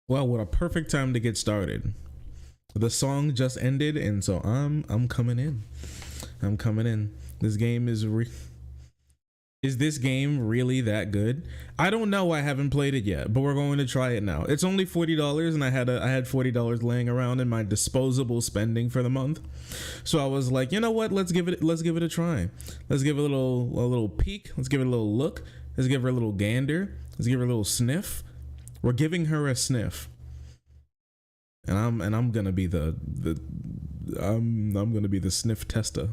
Well, what a perfect time to get started. The song just ended, and so I'm coming in. I'm coming in. This game is this game really that good? I don't know. I haven't played it yet, but we're going to try it now. It's only $40, and I had $40 laying around in my disposable spending for the month. So I was like, you know what? Let's give it a try. Let's give it a little peek. Let's give it a little look. Let's give her a little gander. Let's give her a little sniff. We're giving her a sniff. And I'm gonna be I'm gonna be the sniff tester.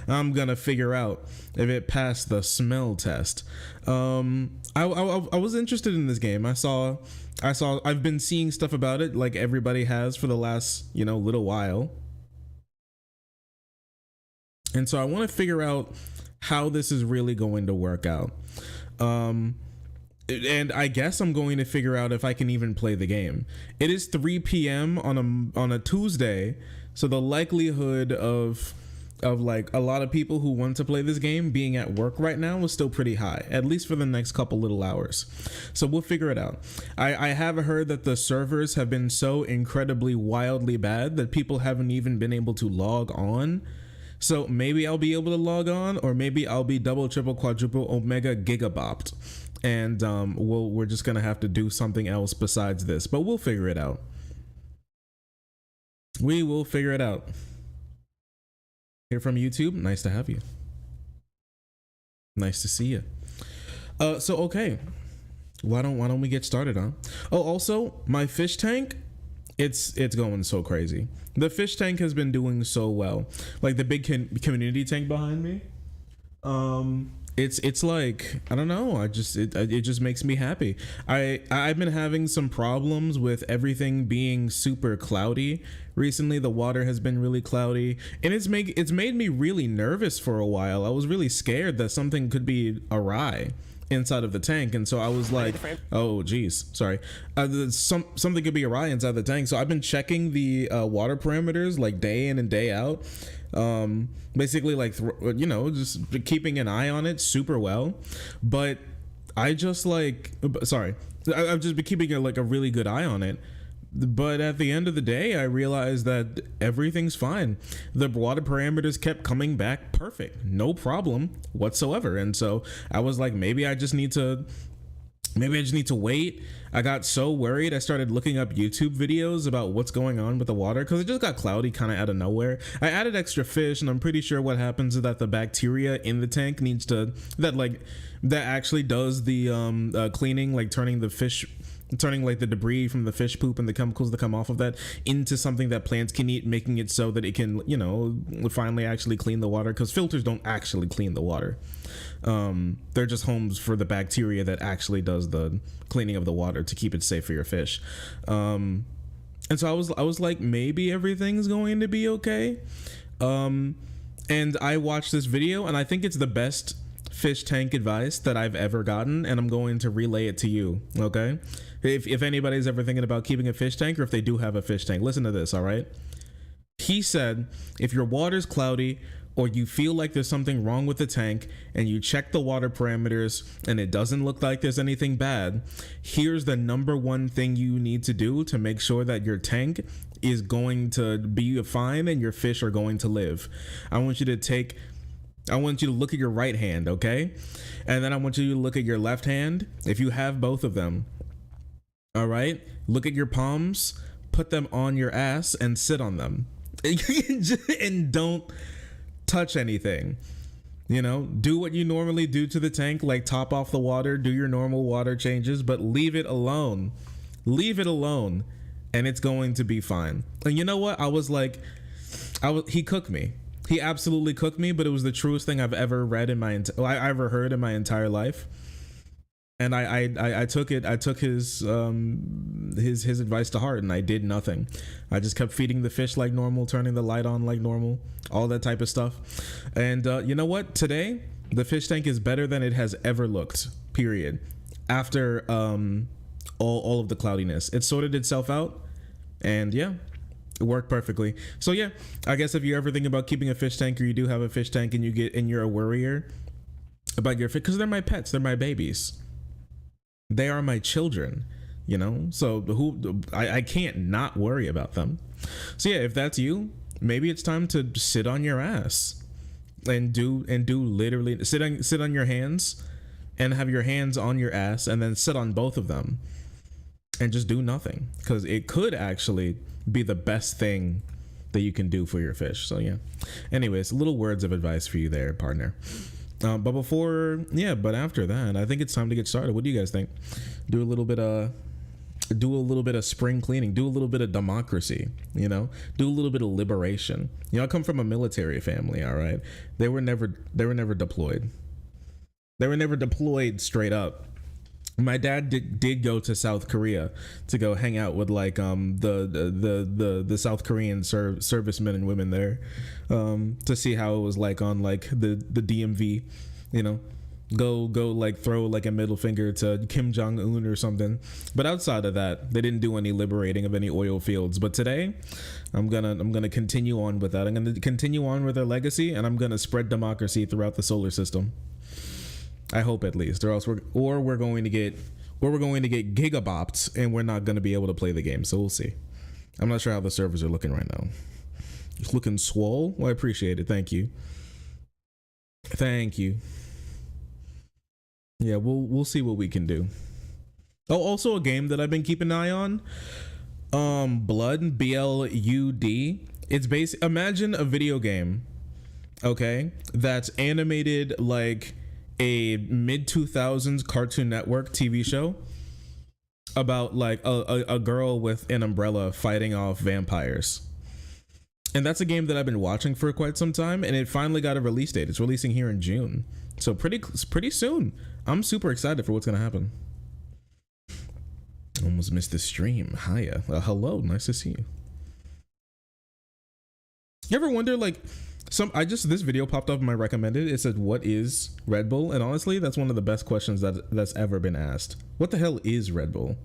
I'm gonna figure out if it passed the smell test. I was interested in this game. I've been seeing stuff about it like everybody has for the last little while, and so I want to figure out how this is really going to work out. And I guess I'm going to figure out if I can even play the game. It is 3 p.m. on a Tuesday, so the likelihood of like a lot of people who want to play this game being at work right now is still pretty high, at least for the next couple little hours. So we'll figure it out. I have heard that the servers have been so incredibly wildly bad that people haven't even been able to log on. So maybe I'll be able to log on, or maybe I'll be double, triple, quadruple, omega gigabopped. And we're just gonna have to do something else besides this, but we'll figure it out. We will figure it out. Here from YouTube, nice to have you. Nice to see you. So okay, why don't we get started, huh? Oh, also my fish tank, it's going so crazy. The fish tank has been doing so well. Like the big community tank behind me. It's like, I don't know, it just makes me happy. I've been having some problems with everything being super cloudy recently. The water has been really cloudy, and it's made me really nervous for a while. I was really scared that something could be awry inside of the tank, and so I was like, oh geez, sorry, something could be awry inside the tank. So I've been checking the water parameters like day in and day out, basically like just keeping an eye on it super well. But I just like, sorry, I've just been keeping like a really good eye on it. But at the end of the day, I realized that everything's fine. The water parameters kept coming back perfect, no problem whatsoever. And so I was like, maybe I just need to wait. I got so worried, I started looking up YouTube videos about what's going on with the water, because it just got cloudy kind of out of nowhere. I added extra fish, and I'm pretty sure what happens is that the bacteria in the tank needs to, that actually does the cleaning, like turning like the debris from the fish poop and the chemicals that come off of that into something that plants can eat, making it so that it can, finally actually clean the water, because filters don't actually clean the water. They're just homes for the bacteria that actually does the cleaning of the water to keep it safe for your fish. And so I was like, maybe everything's going to be okay. And I watched this video, and I think it's the best fish tank advice that I've ever gotten, and I'm going to relay it to you. Okay, if anybody's ever thinking about keeping a fish tank, or if they do have a fish tank, listen to this. All right, he said, if your water's cloudy, or you feel like there's something wrong with the tank, and you check the water parameters and it doesn't look like there's anything bad, here's the number one thing you need to do to make sure that your tank is going to be fine and your fish are going to live. I want you to look at your right hand, okay? And then I want you to look at your left hand, if you have both of them. All right? Look at your palms, put them on your ass, and sit on them. And don't touch anything. Do what you normally do to the tank, like top off the water, do your normal water changes, but leave it alone. Leave it alone, and it's going to be fine. And you know what? He cooked me. He absolutely cooked me, but it was the truest thing I've ever read I ever heard in my entire life. And I took his advice to heart, and I did nothing. I just kept feeding the fish like normal, turning the light on like normal, all that type of stuff. And you know what? Today, the fish tank is better than it has ever looked, period. After all of the cloudiness, it sorted itself out, and yeah, it worked perfectly. So yeah, I guess if you're ever thinking about keeping a fish tank, or you do have a fish tank and you're a worrier about your fish, because they're my pets, they're my babies. They are my children, you know? So I can't not worry about them. So yeah, if that's you, maybe it's time to sit on your ass and do literally sit on your hands and have your hands on your ass and then sit on both of them and just do nothing, because it could actually be the best thing that you can do for your fish. So yeah, anyways, little words of advice for you there, partner. But after that, I think it's time to get started. What do you guys think? Do a little bit of spring cleaning, do a little bit of democracy, you know, do a little bit of liberation. You know, I come from a military family. All right. They were never deployed. They were never deployed straight up. My dad did go to South Korea to go hang out with like the South Korean servicemen and women there, to see how it was like on like the DMV, you know, go like throw like a middle finger to Kim Jong-un or something. But outside of that, they didn't do any liberating of any oil fields. But today I'm gonna continue on with that. I'm gonna continue on with their legacy, and I'm gonna spread democracy throughout the solar system. I hope, at least, or else we're going to get gigabopped and we're not going to be able to play the game. So we'll see. I'm not sure how the servers are looking right now. It's looking swole. Well, I appreciate it. Thank you. Yeah, we'll see what we can do. Oh, also a game that I've been keeping an eye on. Blood, BLUD. It's imagine a video game, okay, that's animated like a mid-2000s Cartoon Network TV show about like a girl with an umbrella fighting off vampires. And that's a game that I've been watching for quite some time, and it finally got a release date. It's releasing here in June, so pretty soon. I'm super excited for what's gonna happen. Almost missed the stream. Hiya. Hello, nice to see you. You ever wonder, like, this video popped up in my recommended. It said, what is Red Bull? And honestly, that's one of the best questions that's ever been asked. What the hell is Red Bull?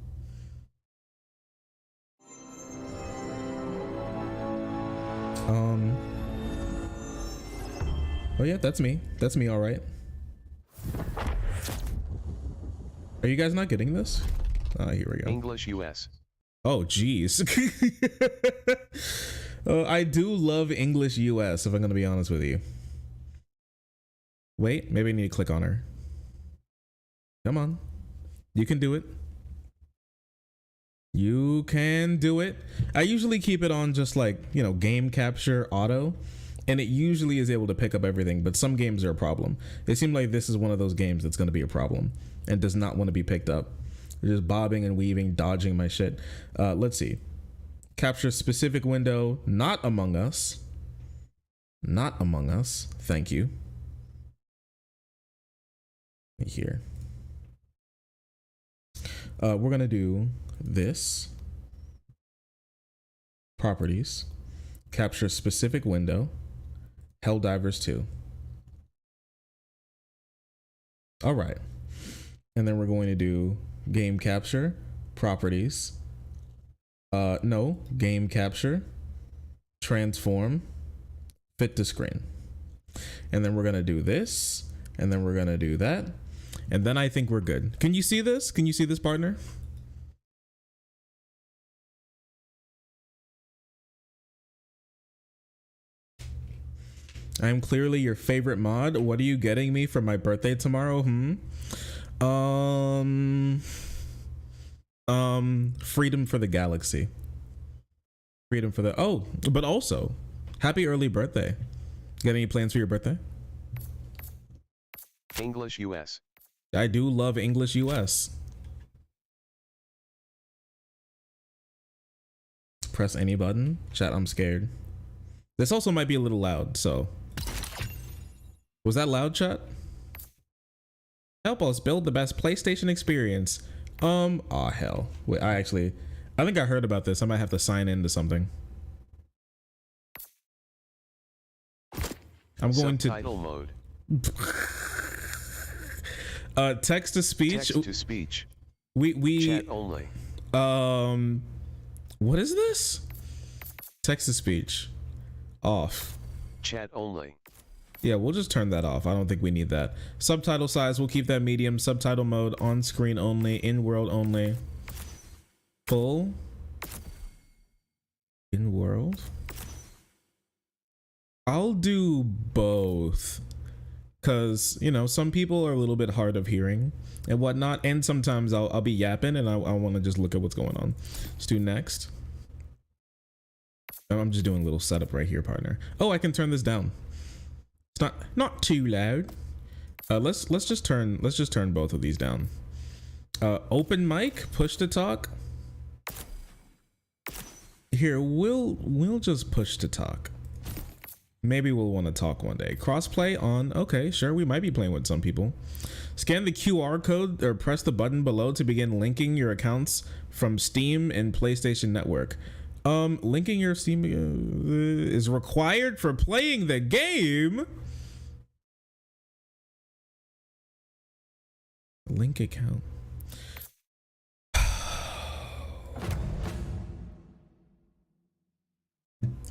Oh yeah, that's me. That's me, all right. Are you guys not getting this? Here we go. English US. Oh, geez. I do love English US, if I'm going to be honest with you. Wait, maybe I need to click on her. Come on. You can do it. You can do it. I usually keep it on just like, you know, game capture auto, and it usually is able to pick up everything, but some games are a problem. It seems like this is one of those games that's going to be a problem and does not want to be picked up. They're just bobbing and weaving, dodging my shit. Let's see. Capture specific window, not Among Us. Not Among Us. Thank you. Here. We're going to do this. Properties. Capture specific window. Helldivers 2. All right. And then we're going to do game capture, properties. No, game capture, transform, fit to screen. And then we're going to do this, and then we're going to do that. And then I think we're good. Can you see this? Can you see this, partner? I am clearly your favorite mod. What are you getting me for my birthday tomorrow? Freedom for the galaxy. Freedom for the but also happy early birthday. Got any plans for your birthday? English US. I do love English US. Press any button. Chat, I'm scared. This also might be a little loud, so. Was that loud, chat? Help us build the best PlayStation experience. Oh hell. Wait, I think I heard about this. I might have to sign into something. I'm going to Subtitle mode. Text to speech. Text to speech. We Chat only. What is this? Text to speech. Off. Chat only. Yeah, we'll just turn that off. I don't think we need that. Subtitle size, we'll keep that medium. Subtitle mode, on screen only, in world only. Full. In world. I'll do both. Because, you know, some people are a little bit hard of hearing and whatnot. And sometimes I'll be yapping and I want to just look at what's going on. Let's do next. I'm just doing a little setup right here, partner. Oh, I can turn this down. It's not too loud. Let's just turn both of these down. Open mic, push to talk. Here, we'll just push to talk. Maybe we'll want to talk one day. Crossplay on. Okay, sure. We might be playing with some people. Scan the QR code or press the button below to begin linking your accounts from Steam and PlayStation Network. Linking your Steam is required for playing the game. Link account.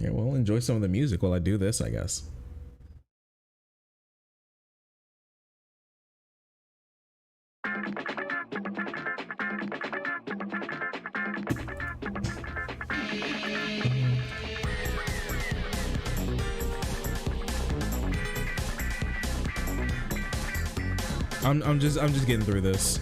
Yeah, well, enjoy some of the music while I do this, I guess. I'm just getting through this.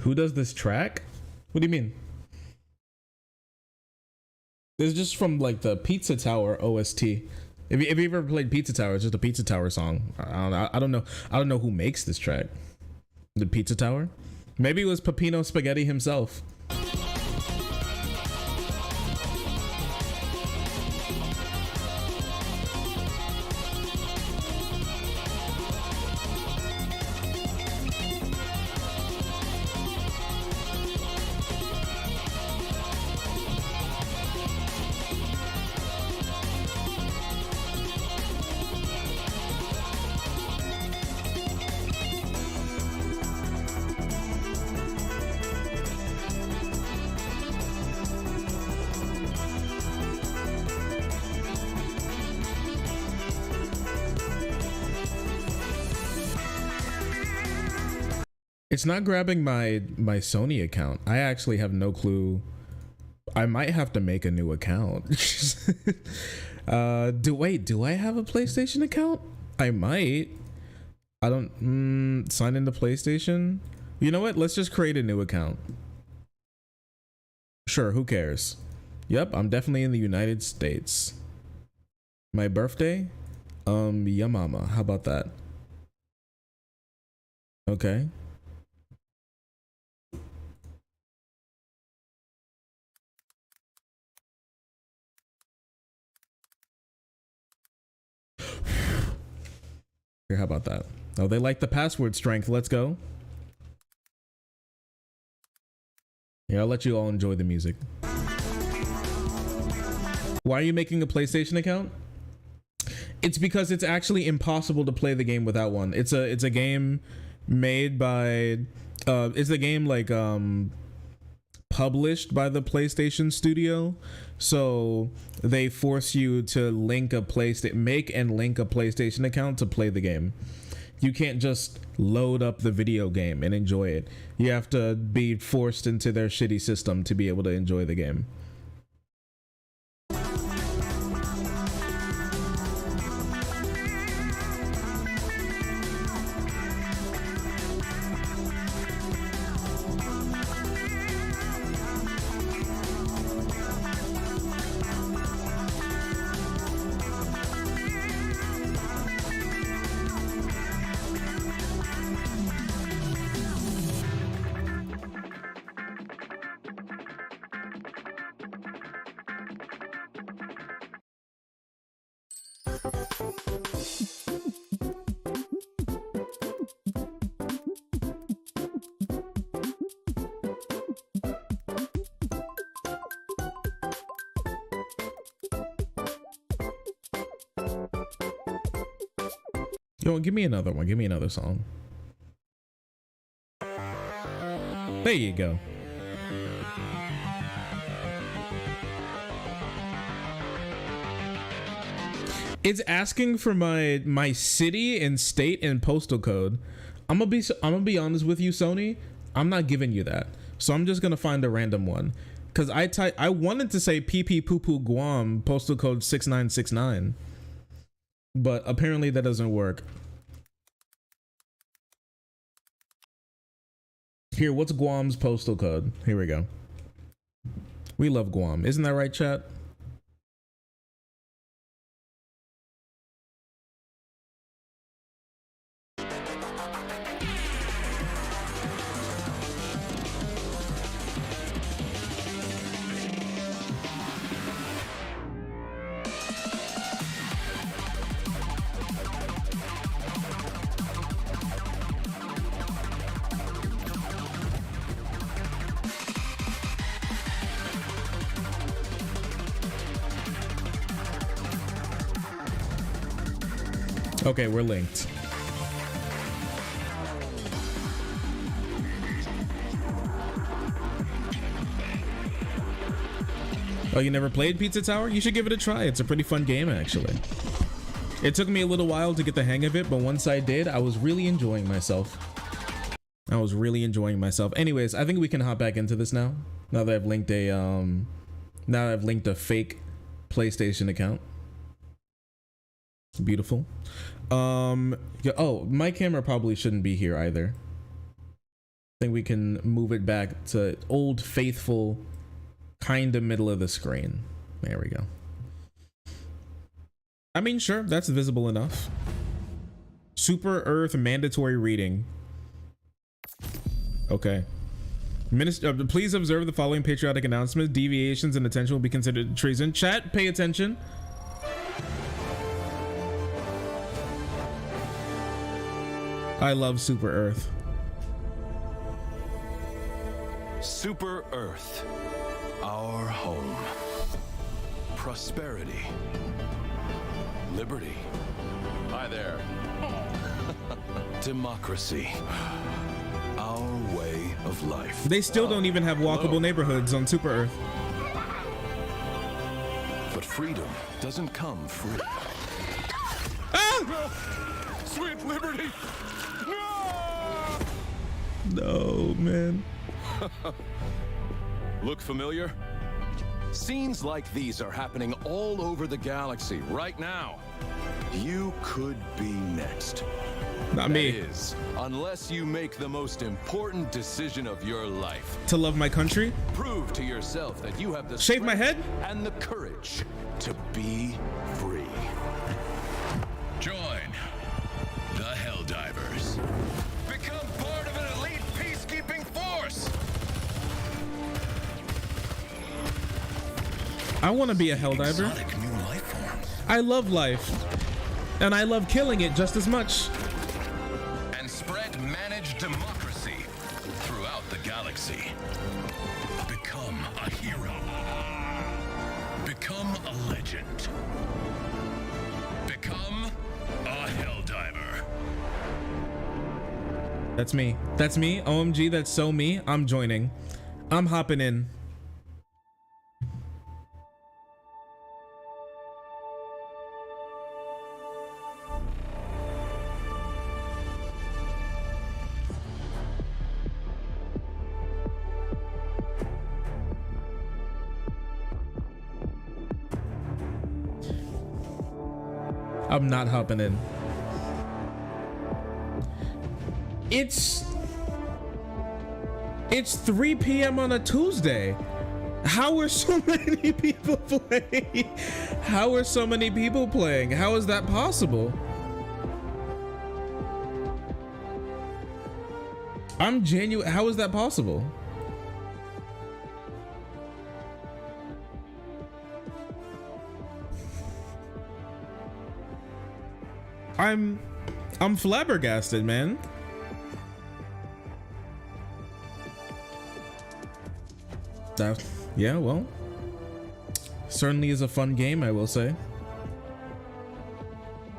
Who does this track? What do you mean? This is just from like the Pizza Tower OST. If you ever played Pizza Tower, it's just a Pizza Tower song. I don't know who makes this track. The Pizza Tower? Maybe it was Peppino Spaghetti himself. It's not grabbing my Sony account. I actually have no clue. I might have to make a new account. Do I have a PlayStation account? I might. I don't sign into PlayStation. You know what? Let's just create a new account. Sure, who cares? Yep, I'm definitely in the United States. My birthday? Yeah, mama. How about that? Okay. Here, how about that? Oh, they like the password strength. Let's go. Yeah, I'll let you all enjoy the music. Why are you making a PlayStation account? It's because it's actually impossible to play the game without one. It's a game made by it's a game like published by the PlayStation Studio. So they force you to link a make and link a PlayStation account to play the game. You can't just load up the video game and enjoy it. You have to be forced into their shitty system to be able to enjoy the game. Yo, give me another one. Give me another song. There you go. It's asking for my city and state and postal code. I'm gonna be honest with you, Sony. I'm not giving you that. So I'm just gonna find a random one. Cause I wanted to say PP Poo Poo Guam, postal code 6969. But apparently that doesn't work. Here, what's Guam's postal code? Here we go. We love Guam. Isn't that right, chat? Okay, we're linked. Oh, you never played Pizza Tower? You should give it a try. It's a pretty fun game, actually. It took me a little while to get the hang of it, but once I did, I was really enjoying myself. Anyways, I think we can hop back into this now. Now that I've linked a fake PlayStation account. Beautiful. Yeah, oh, my camera probably shouldn't be here either. I think we can move it back to old faithful, kind of middle of the screen. There we go. I mean, sure, that's visible enough. Super Earth mandatory reading. Okay. Please observe the following patriotic announcements. Deviations in attention will be considered treason. Chat, pay attention. I love Super Earth. Super Earth, our home. Prosperity. Liberty. Hi there. Democracy. Our way of life. They still don't even have walkable neighborhoods on Super Earth. But freedom doesn't come free. Ah! Sweet liberty! No, man. Look familiar? Scenes like these are happening all over the galaxy right now. You could be next. Not me. That is, unless you make the most important decision of your life. To love my country? Prove to yourself that you have the Shave my head? and the courage to be free. Join the Helldivers. Become part of an elite peacekeeping force. I want to be a Helldiver. Exotic new life forms. I love life. And I love killing it just as much. And spread managed democracy throughout the galaxy. Become a hero. Become a legend. Become a Helldiver. That's me. That's me. OMG, that's so me. I'm joining. I'm hopping in. I'm not hopping in. It's 3 p.m. on a Tuesday. How are so many people playing? How are so many people playing? How is that possible? I'm genuine. How is that possible? I'm flabbergasted, man. Yeah, well, certainly is a fun game, I will say.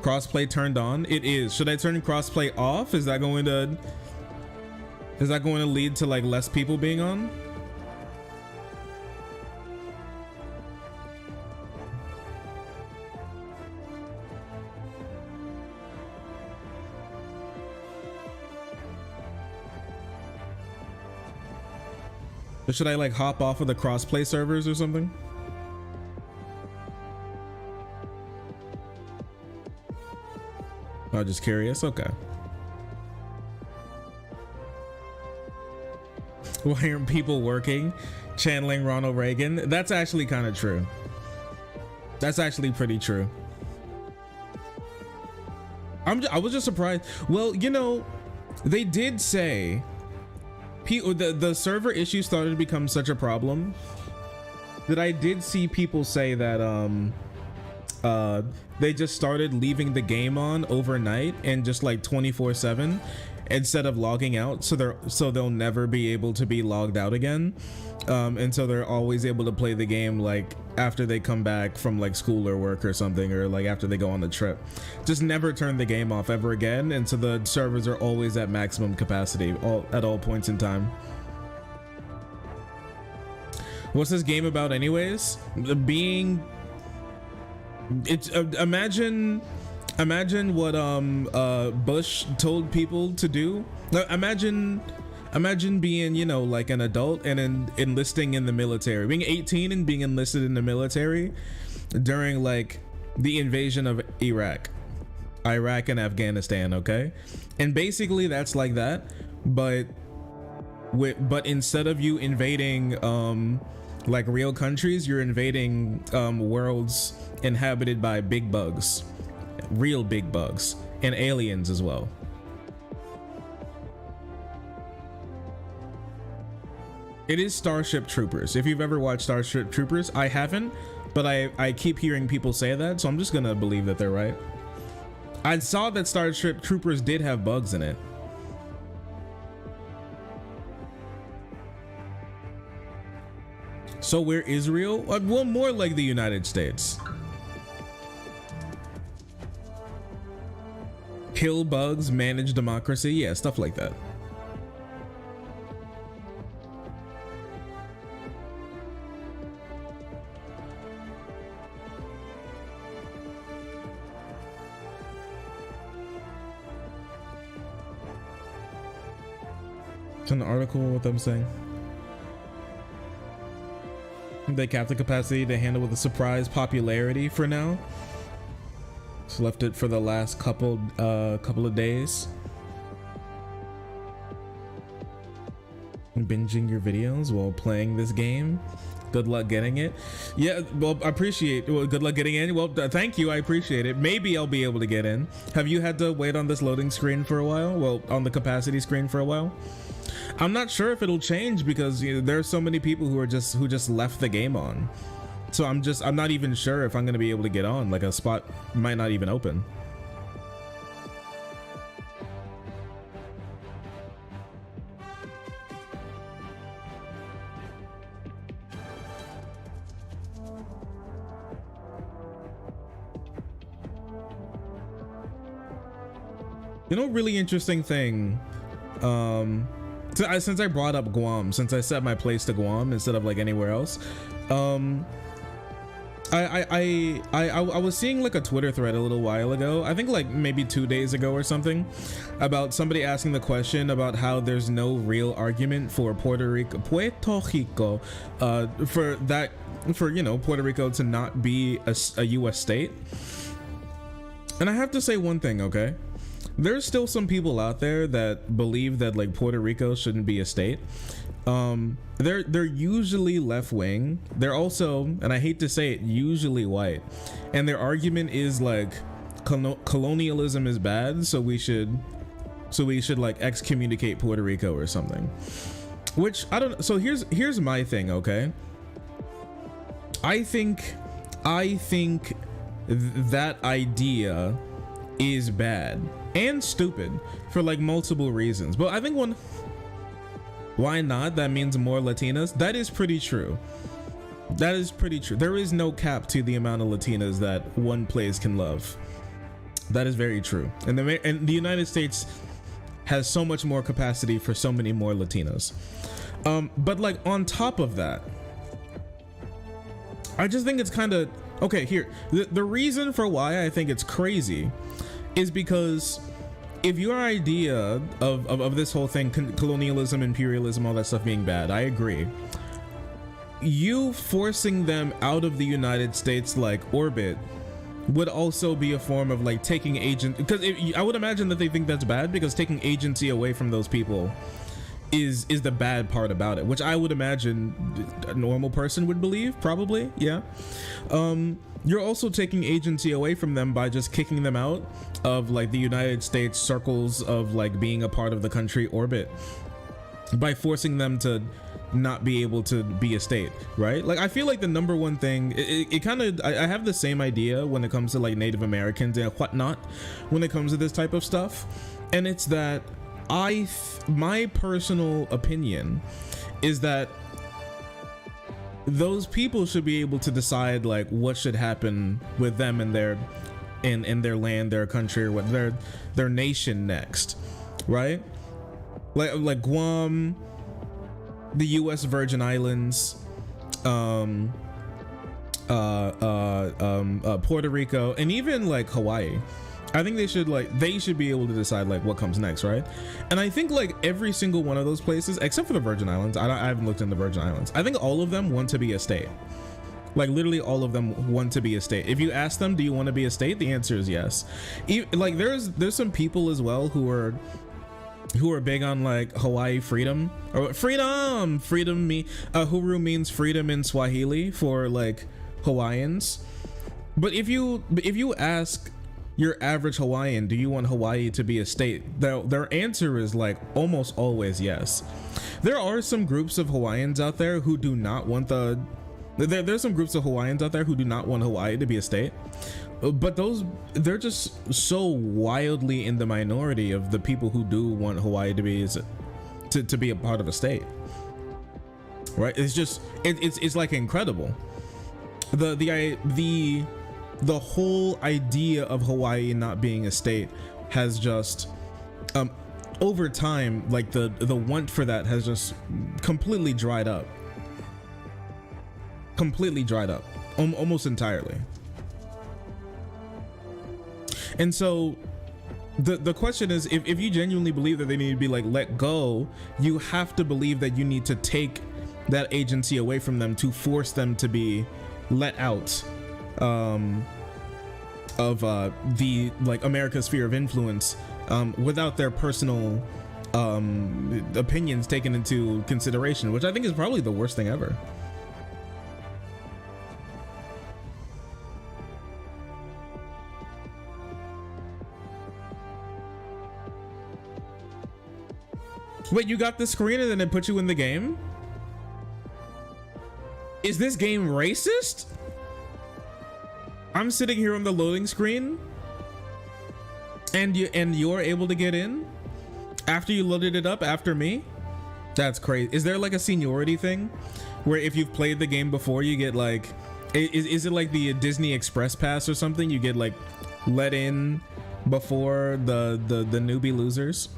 Crossplay turned on. It is. Should I turn crossplay off? Is that going to lead to like less people being on? Or should I like hop off of the crossplay servers or something? I'm just curious. Okay. Why aren't people working? Channeling Ronald Reagan. That's actually kind of true. That's actually pretty true. I was just surprised. Well, you know, they did say the server issue started to become such a problem that I did see people say that they just started leaving the game on overnight and just like 24/7 instead of logging out, so they'll never be able to be logged out again, and so they're always able to play the game like after they come back from like school or work or something, or like after they go on the trip. Just never turn the game off ever again, and so the servers are always at maximum capacity at all points in time. What's this game about anyways? Imagine what Bush told people to do. Imagine being, you know, like an adult and enlisting in the military, being 18 and being enlisted in the military during like the invasion of Iraq and Afghanistan. Okay, and basically that's like that, but instead of you invading like real countries, you're invading worlds inhabited by big bugs, real big bugs, and aliens as well. It is Starship Troopers. If you've ever watched Starship Troopers, I haven't, but I keep hearing people say that, so I'm just gonna believe that they're right. I saw that Starship Troopers did have bugs in it. So we're Israel? Well, more like the United States. Kill bugs, manage democracy, yeah, stuff like that. It's an article what them saying. They capped the capacity to handle with a surprise popularity for now. Just left it for the last couple of days. Binging your videos while playing this game. Good luck getting it. Yeah, well, I appreciate. Well, good luck getting in. Well, thank you. I appreciate it. Maybe I'll be able to get in. Have you had to wait on this loading screen for a while? Well, on the capacity screen for a while. I'm not sure if it'll change because there are so many people who just left the game on. So I'm not even sure if I'm gonna be able to get on. Like a spot might not even open. Really interesting thing. Since I brought up Guam, since I set my place to Guam instead of like anywhere else, I was seeing like a Twitter thread a little while ago, I think like maybe 2 days ago or something, about somebody asking the question about how there's no real argument for Puerto Rico, for Puerto Rico to not be a U.S. state. And I have to say one thing, okay? There's still some people out there that believe that like Puerto Rico shouldn't be a state. They're usually left wing. They're also, and I hate to say it, usually white. And their argument is like colonialism is bad, so we should like excommunicate Puerto Rico or something. Which I don't. So here's my thing, okay? I think that idea is bad and stupid for like multiple reasons, but I think why not? That means more Latinas. That is pretty true. That is pretty true. There is no cap to the amount of Latinas that one place can love. That is very true. And the United States has so much more capacity for so many more Latinos. But like on top of that, I just think it's kind of okay. Here, the reason for why I think it's crazy is because if your idea of this whole thing, colonialism, imperialism, all that stuff being bad, I agree. You forcing them out of the United States like orbit would also be a form of like taking agent, because I would imagine that they think that's bad because taking agency away from those people is the bad part about it, which I would imagine a normal person would believe, probably. Yeah. You're also taking agency away from them by just kicking them out of like the United States circles of like being a part of the country orbit, by forcing them to not be able to be a state, right? Like I feel like the number one thing, it kind of, I have the same idea when it comes to like Native Americans and whatnot when it comes to this type of stuff, and it's that my personal opinion is that those people should be able to decide like what should happen with them and their their land, their country, or what their nation next, right? Like Guam, the U.S. Virgin Islands, Puerto Rico, and even like Hawaii. I think they should be able to decide like what comes next, right? And I think like every single one of those places, except for the Virgin Islands, I haven't looked into the Virgin Islands, I think all of them want to be a state. Like literally all of them want to be a state. If you ask them, do you want to be a state? The answer is yes. Like there's some people as well who are big on like Hawaii freedom, or huru means freedom in Swahili for like Hawaiians. But if you ask your average Hawaiian, do you want Hawaii to be a state? Their answer is like almost always yes. There are some groups of Hawaiians out there who do not want there's some groups of Hawaiians out there who do not want Hawaii to be a state, but they're just so wildly in the minority of the people who do want Hawaii to be a part of a state, right? It's just it's like incredible. The whole idea of Hawaii not being a state has just over time, like the want for that has just completely dried up almost entirely. And so the question is, if you genuinely believe that they need to be like let go, you have to believe that you need to take that agency away from them to force them to be let out of the like America's sphere of influence, without their personal opinions taken into consideration, which I think is probably the worst thing ever. Wait, you got the screen and then it put you in the game? Is this game racist? I'm sitting here on the loading screen and you're able to get in after you loaded it up after me? That's crazy. Is there like a seniority thing where if you've played the game before you get like, is it like the Disney Express Pass or something? You get like let in before the newbie losers?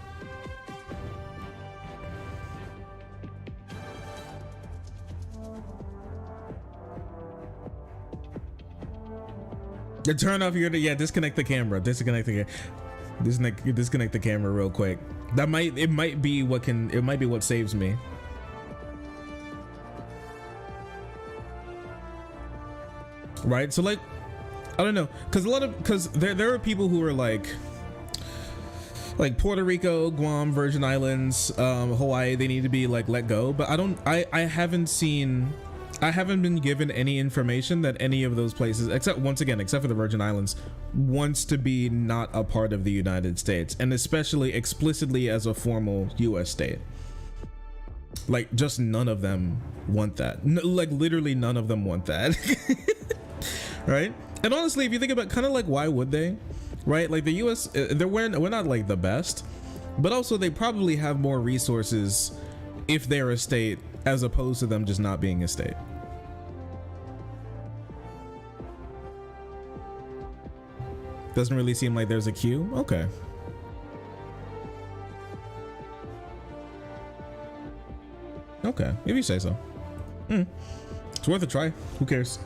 You turn off your, yeah, disconnect the camera. Disconnect the camera real quick. It might be what saves me. Right? So like, I don't know, because there are people who are like Puerto Rico, Guam, Virgin Islands, Hawaii, they need to be like let go, but I haven't been given any information that any of those places, except for the Virgin Islands, wants to be not a part of the United States, and especially explicitly as a formal US state. Like, just none of them want that. Like, literally none of them want that. Right? And honestly, if you think about kind of like, why would they? Right? Like the US, we're not like the best, but also they probably have more resources if they're a state as opposed to them just not being a state. Doesn't really seem like there's a queue. Okay. Okay, if you say so. It's worth a try. Who cares?